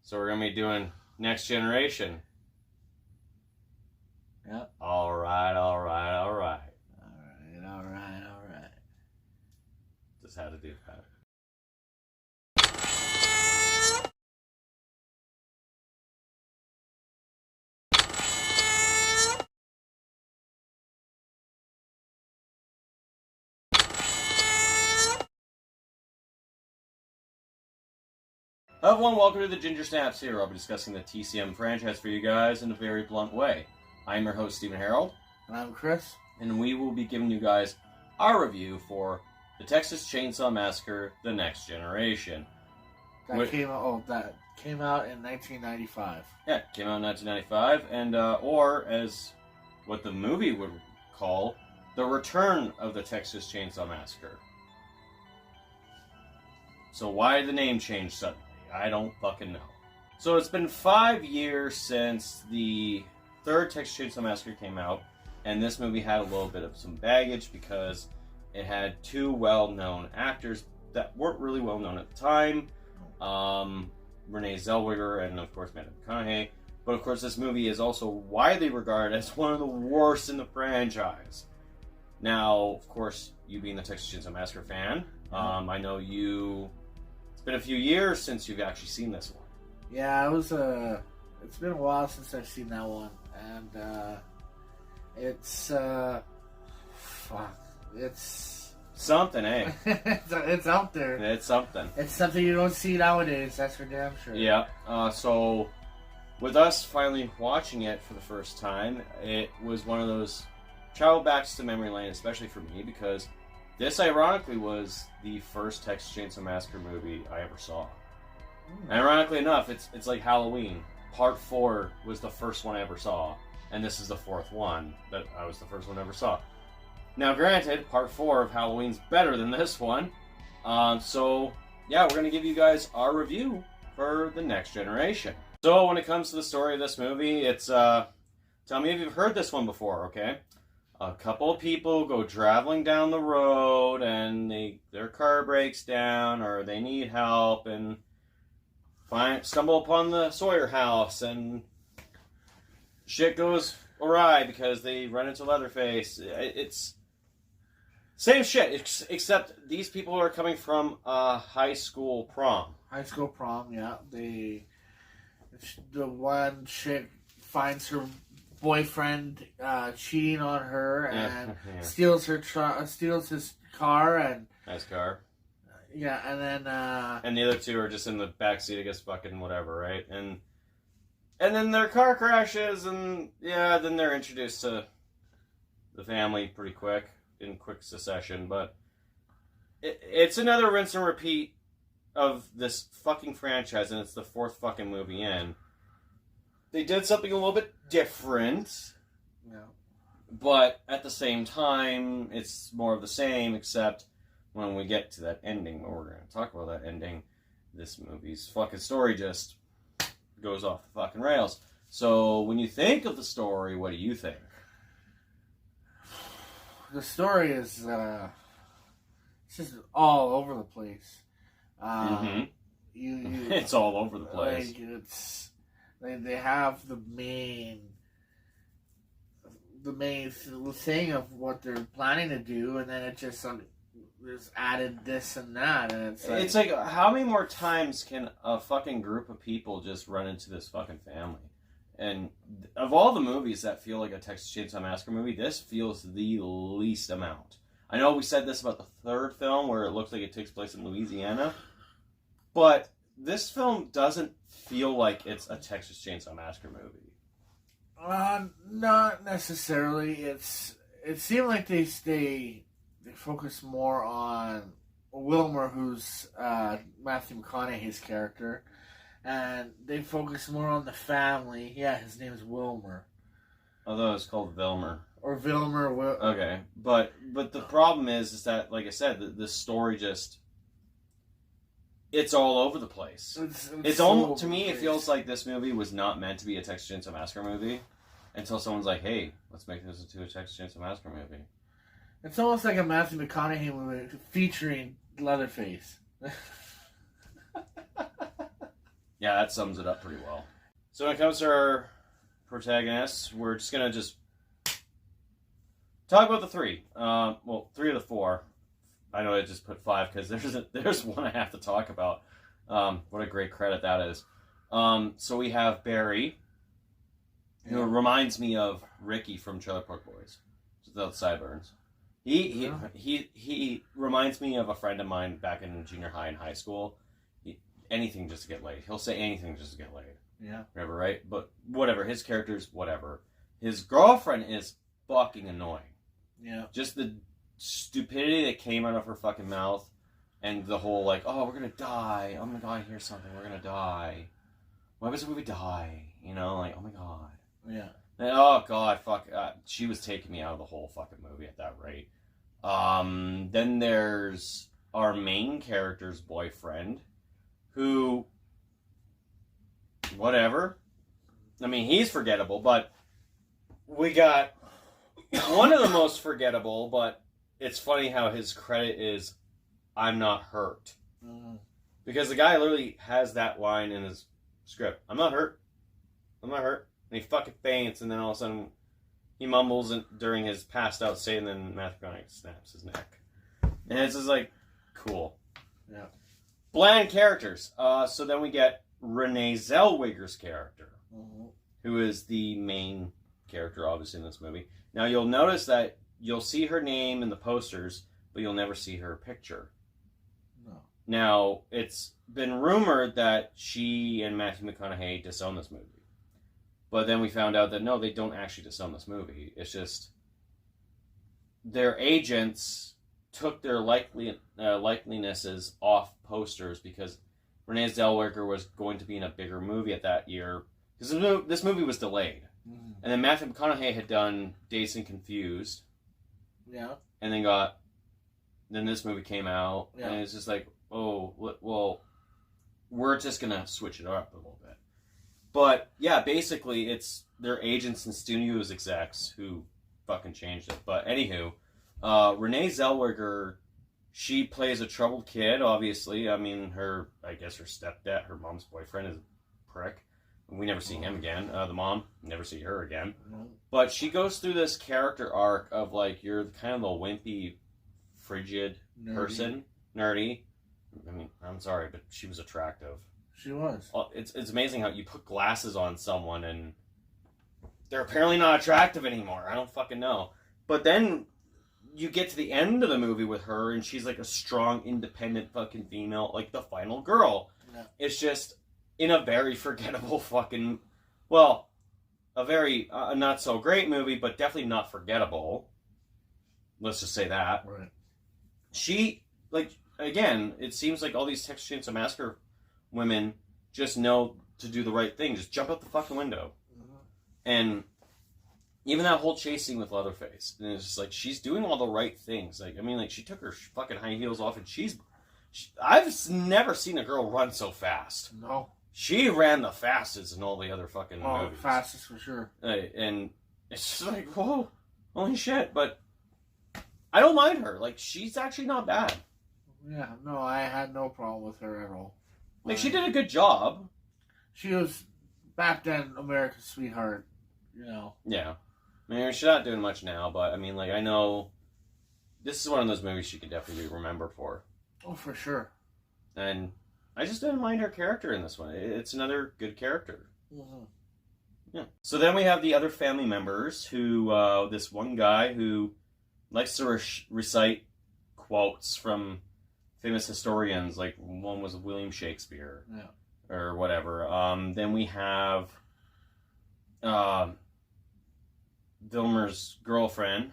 So we're going to be doing Next Generation. Yep. All right. Just had to do that. Hello everyone, welcome to the Ginger Snaps here. I'll be discussing the TCM franchise for you guys in a very blunt way. I'm your host, Steven Harrold. And I'm Kris. And we will be giving you guys our review for the Texas Chainsaw Massacre, The Next Generation. That came out in 1995. Yeah, it came out in 1995, and or as what the movie would call, The Return of the Texas Chainsaw Massacre. So why the name change suddenly? I don't fucking know. So it's been 5 years since the third Texas Chainsaw Massacre came out, and this movie had a little bit of some baggage because it had two well-known actors that weren't really well-known at the time. Renee Zellweger and, of course, Matthew McConaughey. But, of course, this movie is also widely regarded as one of the worst in the franchise. Now, of course, you being the Texas Chainsaw Massacre fan, I know you... It's been a few years since you've actually seen this one. Yeah, it's been a while since I've seen that one, and it's something, eh? it's out there. It's something. It's something you don't see nowadays. That's for damn sure. Yeah. So, with us finally watching it for the first time, it was one of those travel backs to memory lane, especially for me, because this, ironically, was the first Texas Chainsaw Massacre movie I ever saw. And ironically enough, it's like Halloween. Part 4 was the first one I ever saw, and this is the fourth one that I was the first one I ever saw. Now, granted, Part 4 of Halloween's better than this one. So, yeah, we're going to give you guys our review for The Next Generation. So, when it comes to the story of this movie, it's, tell me if you've heard this one before, okay? A couple of people go traveling down the road and their car breaks down or they need help and stumble upon the Sawyer house and shit goes awry because they run into Leatherface. It's same shit, except these people are coming from a high school prom. High school prom, yeah. The one chick finds her boyfriend cheating on her and steals his car and nice car. Yeah, and then and the other two are just in the backseat, I guess, fucking whatever, right? And then their car crashes, and yeah, then they're introduced to the family pretty quick, in quick succession. But it's another rinse and repeat of this fucking franchise, and it's the fourth fucking movie in. They did something a little bit different, but at the same time, it's more of the same, except when we get to that ending, where we're going to talk about that ending, this movie's fucking story just goes off the fucking rails. So, when you think of the story, what do you think? The story is it's just all over the place. It's all over the place. Like, they have the main thing of what they're planning to do, and then it just there's added this and that, and it's like how many more times can a fucking group of people just run into this fucking family? And of all the movies that feel like a Texas Chainsaw Massacre movie, this feels the least amount. I know we said this about the third film, where it looks like it takes place in Louisiana, but this film doesn't feel like it's a Texas Chainsaw Massacre movie. Not necessarily. It seemed like they focus more on Wilmer, who's Matthew McConaughey's character, and they focus more on the family. Yeah, his name is Wilmer. Although it's called Vilmer. Or Vilmer. Okay, but the problem is that, like I said, the story just... It's all over the place. It's almost, to me, it feels like this movie was not meant to be a Texas Chainsaw Massacre movie until someone's like, hey, let's make this into a Texas Chainsaw Massacre movie. It's almost like a Matthew McConaughey movie featuring Leatherface. Yeah, that sums it up pretty well. So when it comes to our protagonists, we're just going to talk about the three. Well, three of the four. I know I just put five because there's one I have to talk about. What a great credit that is. So we have Barry, who reminds me of Ricky from Trailer Park Boys, without sideburns. He reminds me of a friend of mine back in junior high and high school. Anything just to get laid. He'll say anything just to get laid. Yeah. Whatever, right? But whatever. His character's whatever. His girlfriend is fucking annoying. Yeah. Just the stupidity that came out of her fucking mouth, and the whole like, oh, we're gonna die. Oh my god, here's something. We're gonna die. What happens if we die? You know, like, oh my god. Yeah. And, oh god, fuck. She was taking me out of the whole fucking movie at that rate. Then there's our main character's boyfriend, who, whatever. I mean, he's forgettable, but we got one of the most forgettable, but it's funny how his credit is, I'm not hurt. Mm-hmm. Because the guy literally has that line in his script. I'm not hurt. I'm not hurt. And he fucking faints, and then all of a sudden he mumbles during his passed out state, and then Matthew McConaughey snaps his neck. And it's just like, cool. Yeah. Bland characters. So then we get Renee Zellweger's character, who is the main character, obviously, in this movie. Now, you'll notice that you'll see her name in the posters, but you'll never see her picture. No. Now, it's been rumored that she and Matthew McConaughey disown this movie. But then we found out that, no, they don't actually disown this movie. It's just their agents took their likelinesses off posters because Renee Zellweger was going to be in a bigger movie at that year. Because this movie was delayed. Mm. And then Matthew McConaughey had done Dazed and Confused. Yeah. And then this movie came out. Yeah. And it's just like, oh, well, we're just going to switch it up a little bit. But, yeah, basically, it's their agents and studios execs who fucking changed it. But, anywho, Renee Zellweger, she plays a troubled kid, obviously. I mean, her stepdad, her mom's boyfriend is a prick. We never see him again. The mom, never see her again. But she goes through this character arc of, like, you're kind of the wimpy, frigid person. Nerdy. I mean, I'm sorry, but she was attractive. She was. It's amazing how you put glasses on someone and they're apparently not attractive anymore. I don't fucking know. But then you get to the end of the movie with her and she's like a strong, independent fucking female, like the final girl. Yeah. It's just in a very forgettable fucking, well, a very not so great movie, but definitely not forgettable. Let's just say that. Right. She, like, again, it seems like all these Texas Chainsaw Massacre women just know to do the right thing. Just jump out the fucking window. Mm-hmm. And even that whole chase scene with Leatherface. And it's just like, she's doing all the right things. Like, I mean, like, she took her fucking high heels off and I've never seen a girl run so fast. No. She ran the fastest in all the other fucking movies. Fastest for sure. And it's just like, whoa, holy shit. But I don't mind her. Like, she's actually not bad. Yeah, no, I had no problem with her at all. Like, she did a good job. She was, back then, America's sweetheart, you know. Yeah. I mean, she's not doing much now, but, I mean, like, I know this is one of those movies she could definitely be remembered for. Oh, for sure. And I just didn't mind her character in this one. It's another good character. Mm-hmm. Yeah. So then we have the other family members who, this one guy who likes to recite quotes from famous historians, like one was William Shakespeare, or whatever. Then we have Vilmer's girlfriend,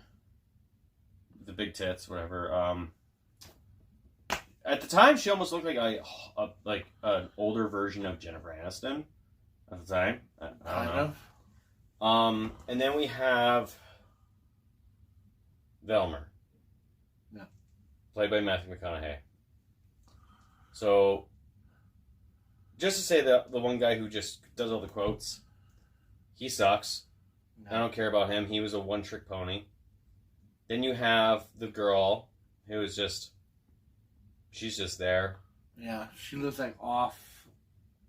the big tits, whatever. At the time, she almost looked like an older version of Jennifer Aniston. At the time, I don't know. And then we have Vilmer, played by Matthew McConaughey. So, just to say that the one guy who just does all the quotes, he sucks. No. I don't care about him. He was a one-trick pony. Then you have the girl who is she's just there. Yeah, she lives like off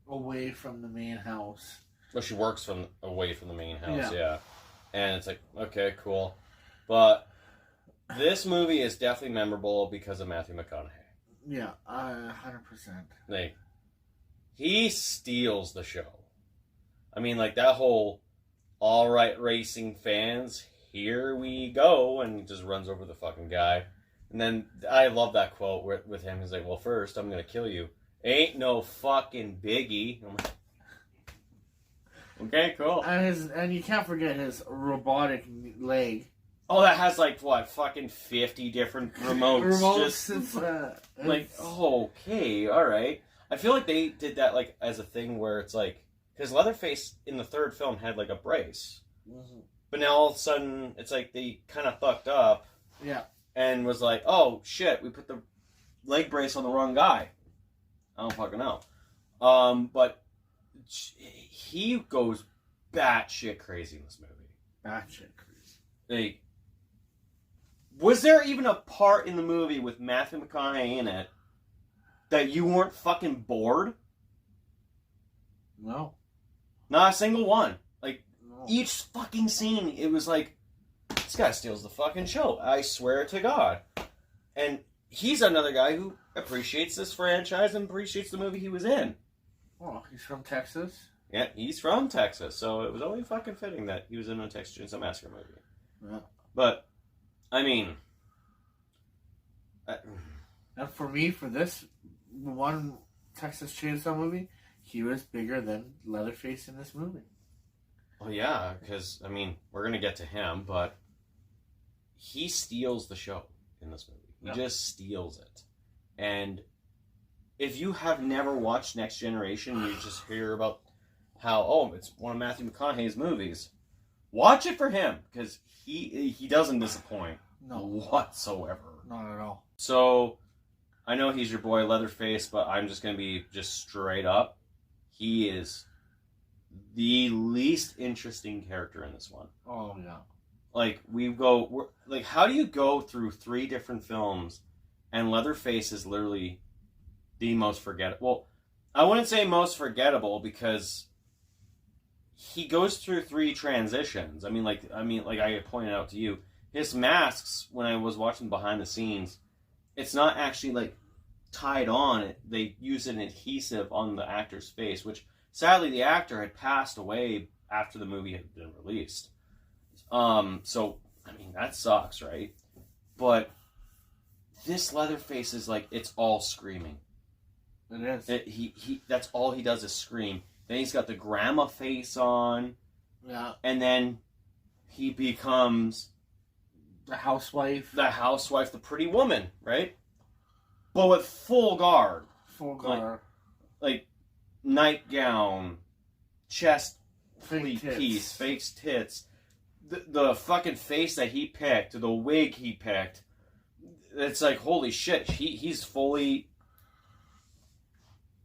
away from the main house. Well, she works away from the main house, Yeah. yeah. And it's like, okay, cool. But this movie is definitely memorable because of Matthew McConaughey. Yeah, 100%. Like, he steals the show. I mean, like, that whole all right racing fans, here we go, and he just runs over the fucking guy. And then I love that quote with him. He's like, well, first, I'm going to kill you. Ain't no fucking biggie. I'm like, okay, cool. And you can't forget his robotic leg. Oh, that has like what, fucking 50 different remotes. Like, oh, okay, all right. I feel like they did that like as a thing where it's like, because Leatherface in the third film had like a brace, but now all of a sudden it's like they kind of fucked up. Yeah. And was like, oh shit, we put the leg brace on the wrong guy. I don't fucking know. But he goes batshit crazy in this movie. Batshit crazy. Like, was there even a part in the movie with Matthew McConaughey in it that you weren't fucking bored? No. Not a single one. Like, No. each fucking scene, it was like, this guy steals the fucking show. I swear to God. And he's another guy who appreciates this franchise and appreciates the movie he was in. Oh, he's from Texas? Yeah, he's from Texas, so it was only fucking fitting that he was in a Texas Chainsaw Massacre movie. Yeah. But, I mean... And for me, for this one Texas Chainsaw movie, he was bigger than Leatherface in this movie. Well, yeah, because, I mean, we're going to get to him, but he steals the show in this movie. He just steals it. And if you have never watched Next Generation, you just hear about how, oh, it's one of Matthew McConaughey's movies. Watch it for him, because he doesn't disappoint whatsoever. Not at all. So, I know he's your boy Leatherface, but I'm just going to be just straight up. He is the least interesting character in this one. Oh, yeah. Like, how do you go through 3 different films and Leatherface is literally the most forgettable? Well, I wouldn't say most forgettable because he goes through 3 transitions. I mean, like I pointed out to you, his masks, when I was watching behind the scenes, it's not actually, like, tied on. They use an adhesive on the actor's face, which, sadly, the actor had passed away after the movie had been released. So, I mean, that sucks, right? But this Leatherface is like, it's all screaming. It is. He that's all he does is scream. Then he's got the grandma face on. Yeah. And then he becomes The housewife. The pretty woman, right? But with full guard. Full guard. Like nightgown, chest Fake tits. piece, fake tits. The fucking face that he picked, the wig he picked, it's like, holy shit, he's fully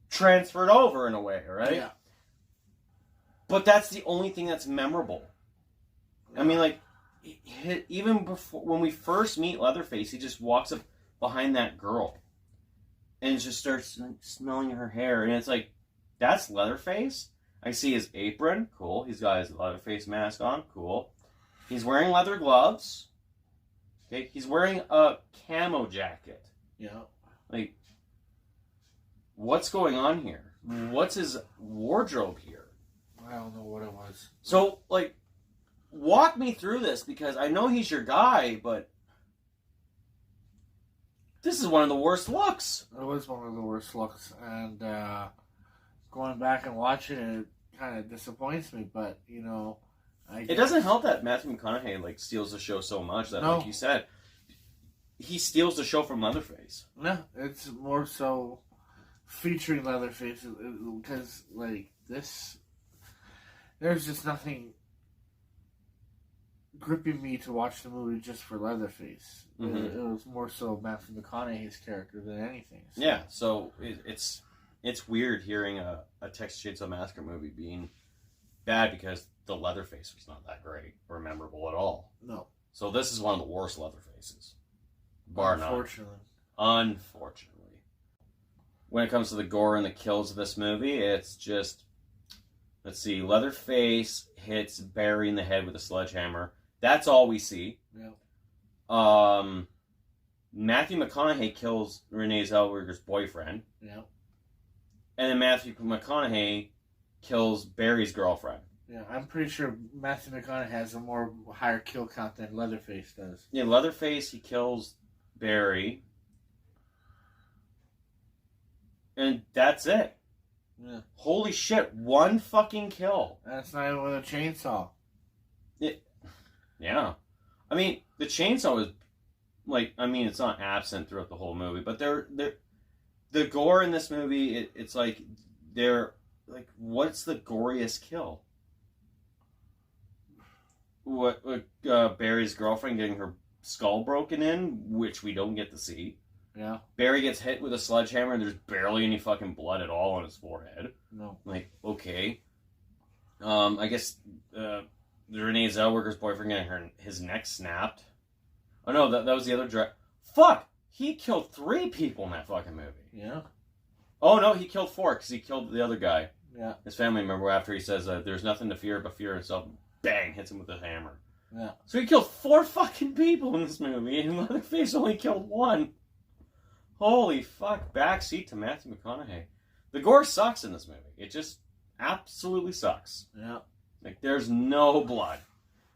transferred over in a way, right? Yeah. But that's the only thing that's memorable. I mean, like, even before, when we first meet Leatherface, he just walks up behind that girl and just starts like, smelling her hair, and it's like, that's Leatherface? I see his apron, cool. He's got his Leatherface mask on, cool. He's wearing leather gloves. Okay, he's wearing a camo jacket. Yeah. Like, what's going on here? What's his wardrobe here? I don't know what it was. So, like, walk me through this, because I know he's your guy, but this is one of the worst looks. It was one of the worst looks, and going back and watching it kind of disappoints me, but, you know... It doesn't help that Matthew McConaughey, like, steals the show so much that, like you said, he steals the show from Leatherface. No, it's more so featuring Leatherface, because, like, this... There's just nothing gripping me to watch the movie just for Leatherface. Mm-hmm. It was more so Matthew McConaughey's character than anything. So. Yeah, so it's weird hearing a Texas Chainsaw Massacre movie being bad because the Leatherface was not that great or memorable at all. No. So this is one of the worst Leatherfaces. Bar none. Unfortunately. Unfortunately. when it comes to the gore and the kills of this movie, it's just, let's see, Leatherface hits Barry in the head with a sledgehammer. That's all we see. Yeah. Matthew McConaughey kills Renee Zellweger's boyfriend. Yeah. And then Matthew McConaughey kills Barry's girlfriend. Yeah, I'm pretty sure Matthew McConaughey has a higher kill count than Leatherface does. Yeah, Leatherface, he kills Barry. And that's it. Yeah. Holy shit, one fucking kill. That's not even with a chainsaw. Yeah. I mean, the chainsaw is, like, I mean, it's not absent throughout the whole movie, but the gore in this movie, it's like, they're, like, what's the goriest kill? What Barry's girlfriend getting her skull broken in, which we don't get to see. Yeah. Barry gets hit with a sledgehammer and there's barely any fucking blood at all on his forehead. No. Like, okay. I guess Renee Zellweger's boyfriend getting his neck snapped. Oh no, that was the other Fuck! He killed 3 people in that fucking movie. Yeah. Oh no, he killed 4 because he killed the other guy. Yeah. His family member after he says, there's nothing to fear but fear itself. Bang! Hits him with a hammer. Yeah. So he killed 4 fucking people in this movie and Leatherface only killed 1. Holy fuck, backseat to Matthew McConaughey. The gore sucks in this movie. It just absolutely sucks. Yeah. Like, there's no blood.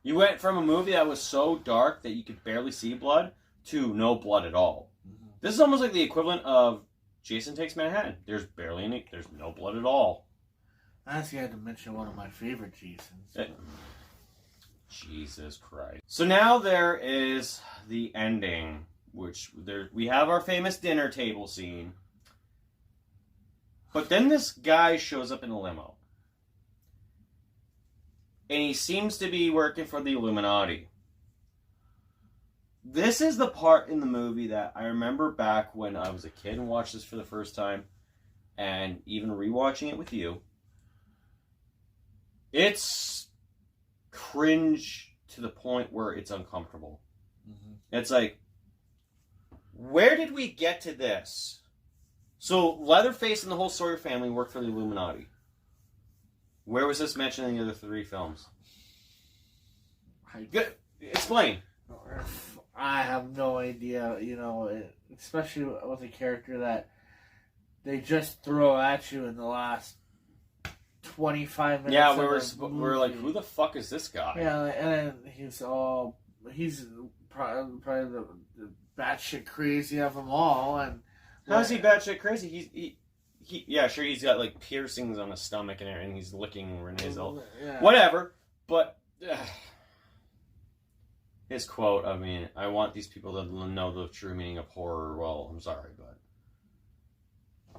You went from a movie that was so dark that you could barely see blood to no blood at all. Mm-hmm. This is almost like the equivalent of Jason Takes Manhattan. There's no blood at all. Honestly, I had to mention one of my favorite Jasons. Jesus Christ. So now there is the ending. Which we have our famous dinner table scene. But then this guy shows up in a limo. And he seems to be working for the Illuminati. This is the part in the movie that I remember back when I was a kid and watched this for the first time. And even rewatching it with you. It's cringe to the point where it's uncomfortable. Mm-hmm. It's like, where did we get to this? So, Leatherface and the whole Sawyer family worked for the Illuminati. Where was this mentioned in the other 3 films? Good. Explain. I have no idea, especially with a character that they just throw at you in the last 25 minutes. Yeah, we were like, who the fuck is this guy? Yeah, and then he's probably the batshit crazy of them all. And how's he batshit crazy? Yeah, sure, he's got like piercings on his stomach and everything. He's licking Renee's whatever. But his quote, I mean, I want these people to know the true meaning of horror. Well, I'm sorry, but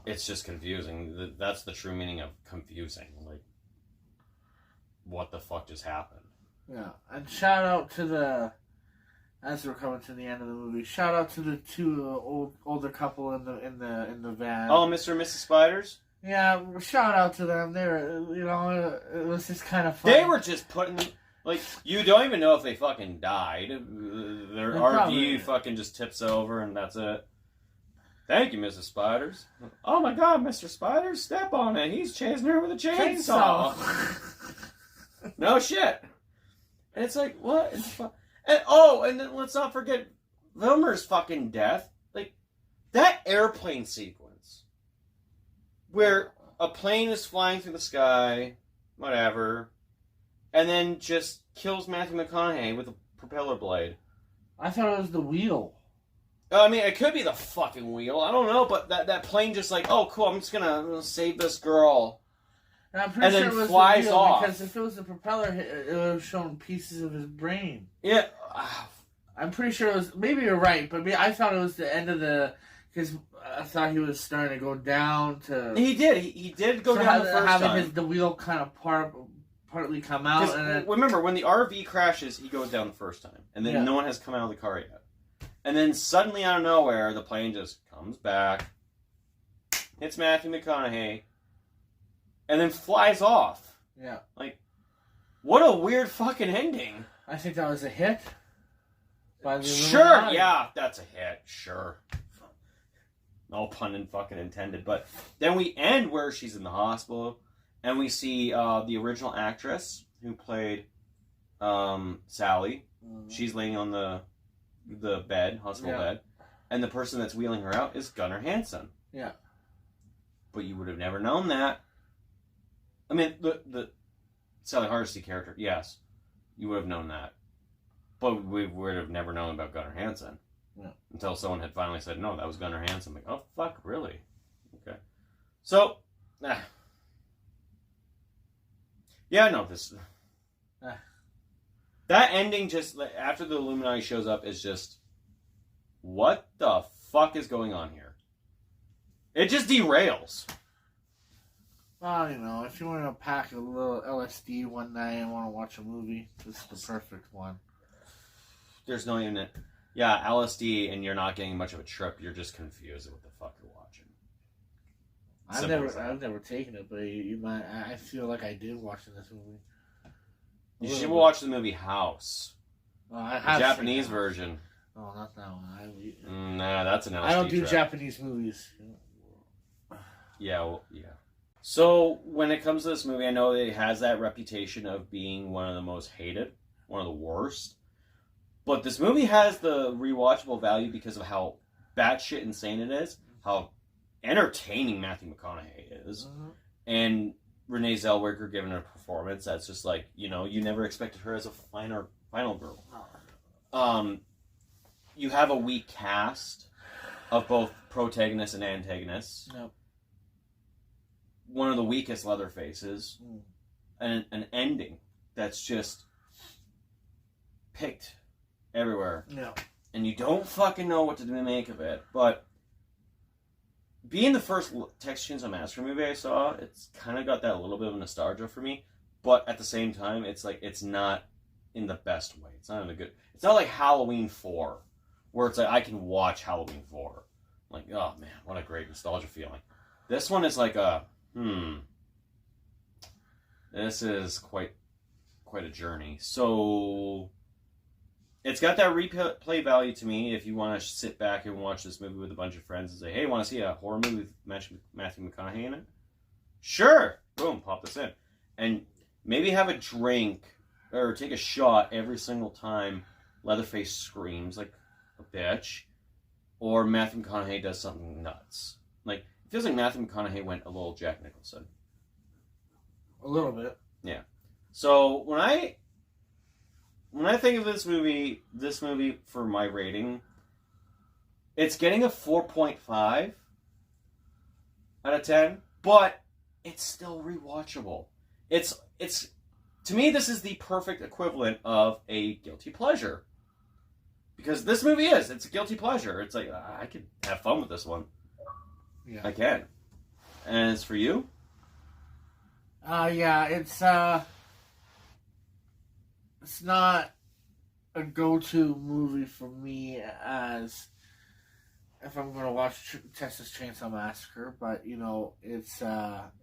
it's just confusing. That's the true meaning of confusing. Like, what the fuck just happened? Yeah, and shout out to as we're coming to the end of the movie, shout out to the 2 older couple in the van. Oh, Mr. and Mrs. Spiders? Yeah, shout out to them. They were, it was just kind of fun. They were just putting, like, you don't even know if they fucking died. Their RV fucking just tips over and that's it. Thank you, Mrs. Spiders. Oh my god, Mr. Spiders, step on it. He's chasing her with a chainsaw. No shit. And it's like, what? And then let's not forget Vilmer's fucking death. Like, that airplane sequence where a plane is flying through the sky, whatever, and then just kills Matthew McConaughey with a propeller blade. I thought it was the wheel. I mean, it could be the fucking wheel. I don't know, but that plane just like, oh, cool, I'm just gonna save this girl. And I'm pretty sure then it was flies the wheel, off. Because if it was the propeller, it would have shown pieces of his brain. Yeah. I'm pretty sure it was... Maybe you're right, but I thought it was the end of the... Because I thought he was starting to go down to... He did. He did go down the first time. Having the wheel kind of partly come out. And then, remember, when the RV crashes, he goes down the first time. And then no one has come out of the car yet. And then suddenly, out of nowhere, the plane just comes back, hits Matthew McConaughey, and then flies off. Yeah. Like, what a weird fucking ending. I think that was a hit. Sure, yeah, that's a hit. Sure. No pun fucking intended. But then we end where she's in the hospital, and we see the original actress who played Sally. Mm-hmm. She's laying on the bed, hospital bed, and the person that's wheeling her out is Gunnar Hansen. Yeah. But you would have never known that. I mean, the Sally Hardesty character, yes, you would have known that. But we would have never known about Gunnar Hansen. Yeah. Until someone had finally said, no, that was Gunnar Hansen. I'm like, oh, fuck, really? Okay. So, yeah, no, this... That ending just, after the Illuminati shows up, is just, what the fuck is going on here? It just derails. Well, you know, if you want to pack a little LSD one night and want to watch a movie, this is the perfect one. There's no even... Yeah, LSD, and you're not getting much of a trip. You're just confused at what the fuck you're watching. I've never taken it, but you might. I feel like I did watching this movie. You should watch the movie House. Oh, I the have Japanese version. Oh, not that one. Nah, that's an LSD I don't do trip. Japanese movies. Yeah, well, yeah. So, when it comes to this movie, I know it has that reputation of being one of the most hated, one of the worst. But this movie has the rewatchable value because of how batshit insane it is, how entertaining Matthew McConaughey is, and Renee Zellweger giving a performance that's just like, you know, you never expected her as a final girl. You have a weak cast of both protagonists and antagonists. Yep. One of the weakest Leatherfaces, and an ending that's just picked everywhere. Yeah. And you don't fucking know what to make of it. But being the first Texas Chainsaw Massacre movie I saw, it's kind of got that little bit of nostalgia for me. But at the same time, it's like, it's not in the best way. It's not in a good... It's not like Halloween 4, where it's like, I can watch Halloween 4. Like, oh man, what a great nostalgia feeling. This one is like a, this is quite a journey. So... It's got that replay value to me if you want to sit back and watch this movie with a bunch of friends and say, hey, want to see a horror movie with Matthew McConaughey in it? Sure! Boom, pop this in. And maybe have a drink or take a shot every single time Leatherface screams like a bitch or Matthew McConaughey does something nuts. Like, it feels like Matthew McConaughey went a little Jack Nicholson. A little bit. Yeah. So, when I think of this movie for my rating, it's getting a 4.5 out of 10, but it's still rewatchable. It's to me, this is the perfect equivalent of a guilty pleasure. Because this movie it's a guilty pleasure. It's like, I could have fun with this one. Yeah. I can. And it's for you? Yeah, it's not a go-to movie for me as if I'm going to watch Texas Chainsaw Massacre, but you know, it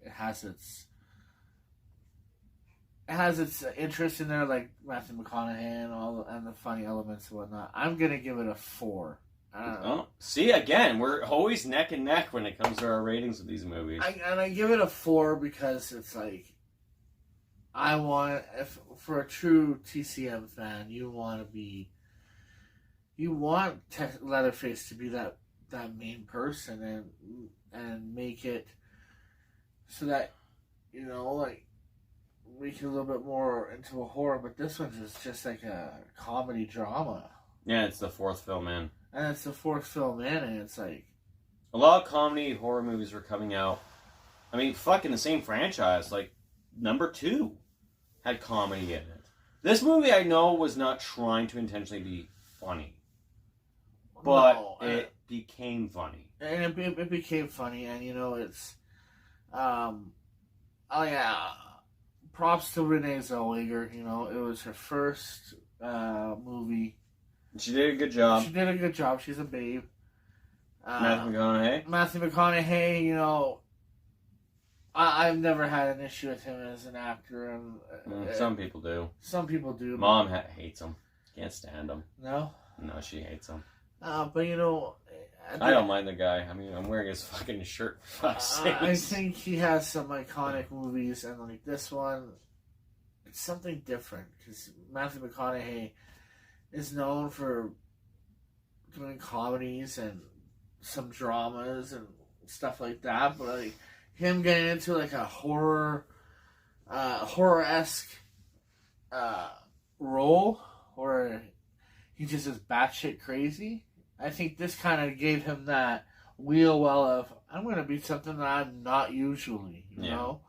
has its interest in there, like Matthew McConaughey and the funny elements and whatnot. I'm gonna give it a 4. I don't know. Oh, see, again, we're always neck and neck when it comes to our ratings of these movies. I give it a 4 because it's like, for a true TCM fan, you want Leatherface to be that main person and make it so that, you know, like, make it a little bit more into a horror, but this one's just like a comedy drama. Yeah, it's the fourth film in. And it's the fourth film in, and it's like... A lot of comedy horror movies were coming out. I mean, fucking the same franchise. Like, number 2 had comedy in it. This movie, I know, was not trying to intentionally be funny. But it became funny. And it became funny, and, you know, it's... oh, yeah. Props to Renee Zellweger. You know, it was her first movie. She did a good job. She's a babe. Matthew McConaughey, you know, I've never had an issue with him as an actor. And some people do. Some people do. Mom hates him. Can't stand him. No? No, she hates him. But, you know, I don't mind the guy. I mean, I'm wearing his fucking shirt. For fuck's sake. I think he has some iconic movies, and like this one, it's something different because Matthew McConaughey is known for doing comedies and some dramas and stuff like that, but like him getting into like a horror-esque role where he just is batshit crazy. I think this kind of gave him that wheel well of I'm going to be something that I'm not usually, you know.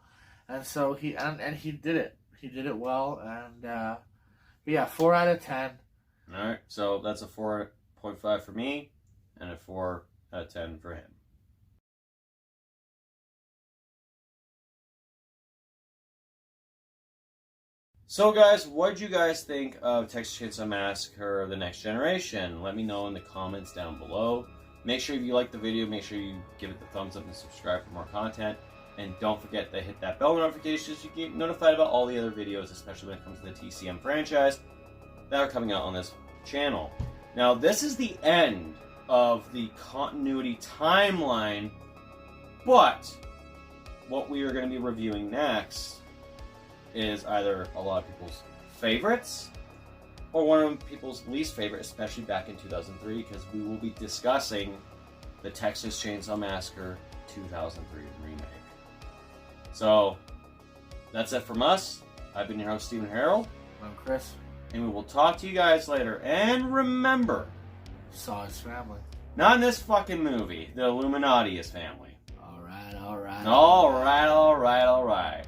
And so he and he did it. He did it well, and but yeah, 4 out of 10. All right, so that's a 4.5 for me, and a 4 out of 10 for him. So guys, what did you guys think of Texas Chainsaw Massacre: The Next Generation? Let me know in the comments down below. Make sure if you like the video, make sure you give it the thumbs up and subscribe for more content. And don't forget to hit that bell notification so you get notified about all the other videos, especially when it comes to the TCM franchise that are coming out on this channel. Now, this is the end of the continuity timeline, but what we are going to be reviewing next is either a lot of people's favorites or one of people's least favorite, especially back in 2003, because we will be discussing the Texas Chainsaw Massacre 2003 remake. So, that's it from us. I've been your host, Steven Harrold. I'm Kris. And we will talk to you guys later. And remember, Saw his family. not in this fucking movie. The Illuminati is family. Alright. Alright.